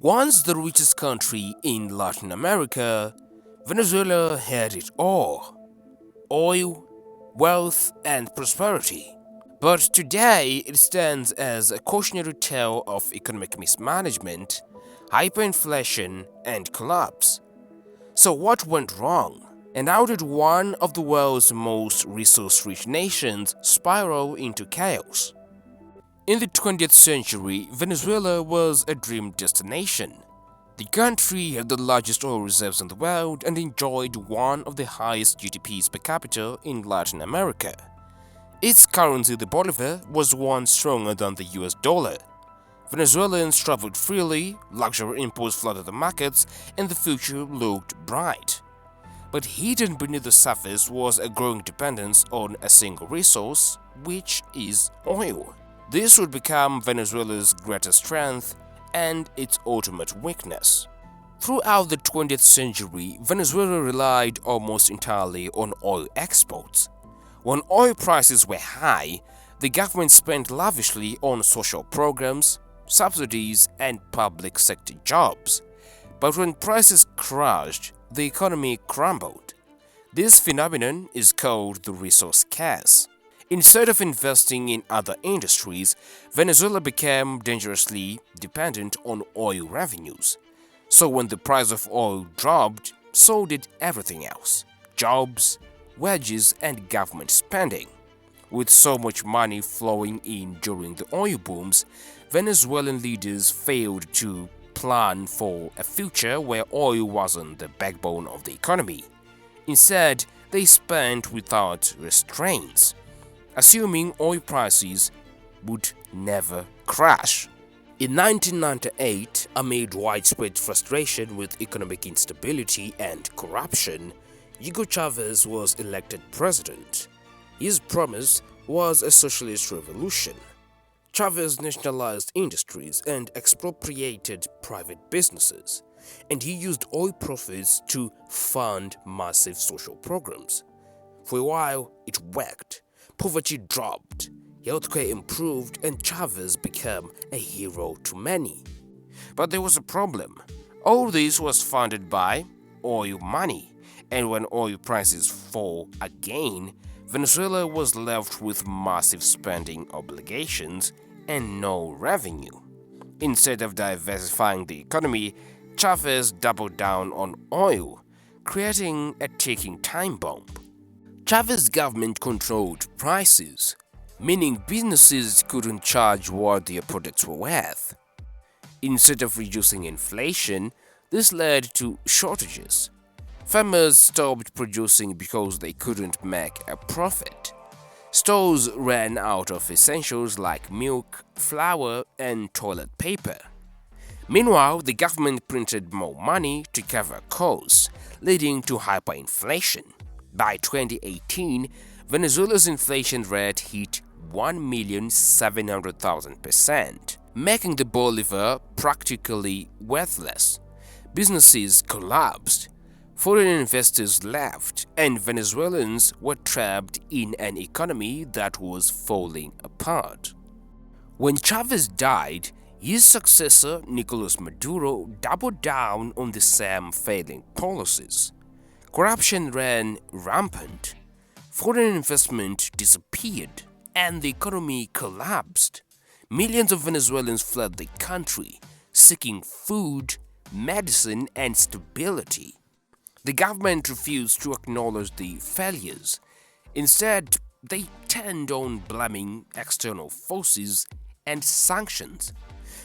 Once the richest country in Latin America, Venezuela had it all: oil, wealth, and prosperity. But today it stands as a cautionary tale of economic mismanagement, hyperinflation, and collapse. So, what went wrong? And how did one of the world's most resource rich nations spiral into chaos? In the 20th century, Venezuela was a dream destination. The country had the largest oil reserves in the world and enjoyed one of the highest GDPs per capita in Latin America. Its currency, the bolivar, was once stronger than the US dollar. Venezuelans traveled freely, luxury imports flooded the markets, and the future looked bright. But hidden beneath the surface was a growing dependence on a single resource, which is oil. This would become Venezuela's greatest strength and its ultimate weakness. Throughout the 20th century, Venezuela relied almost entirely on oil exports. When oil prices were high, the government spent lavishly on social programs, subsidies, and public sector jobs. But when prices crashed, the economy crumbled. This phenomenon is called the resource curse. Instead of investing in other industries, Venezuela became dangerously dependent on oil revenues. So when the price of oil dropped, so did everything else: jobs, wages, and government spending. With so much money flowing in during the oil booms, Venezuelan leaders failed to plan for a future where oil wasn't the backbone of the economy. Instead, they spent without restraints, assuming oil prices would never crash. In 1998, amid widespread frustration with economic instability and corruption, Hugo Chavez was elected president. His promise was a socialist revolution. Chavez nationalized industries and expropriated private businesses, and he used oil profits to fund massive social programs. For a while, it worked. Poverty dropped, healthcare improved, and Chavez became a hero to many. But there was a problem. All this was funded by oil money, and when oil prices fall again, Venezuela was left with massive spending obligations and no revenue. Instead of diversifying the economy, Chavez doubled down on oil, creating a ticking time bomb. Chavez's government controlled prices, meaning businesses couldn't charge what their products were worth. Instead of reducing inflation, this led to shortages. Farmers stopped producing because they couldn't make a profit. Stores ran out of essentials like milk, flour, and toilet paper. Meanwhile, the government printed more money to cover costs, leading to hyperinflation. By 2018, Venezuela's inflation rate hit 1,700,000%, making the bolivar practically worthless. Businesses collapsed, foreign investors left, and Venezuelans were trapped in an economy that was falling apart. When Chavez died, his successor, Nicolas Maduro, doubled down on the same failing policies. Corruption ran rampant, foreign investment disappeared, and the economy collapsed. Millions of Venezuelans fled the country, seeking food, medicine, and stability. The government refused to acknowledge the failures. Instead, they turned on blaming external forces and sanctions.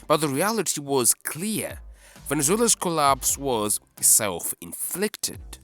But the reality was clear: Venezuela's collapse was self-inflicted.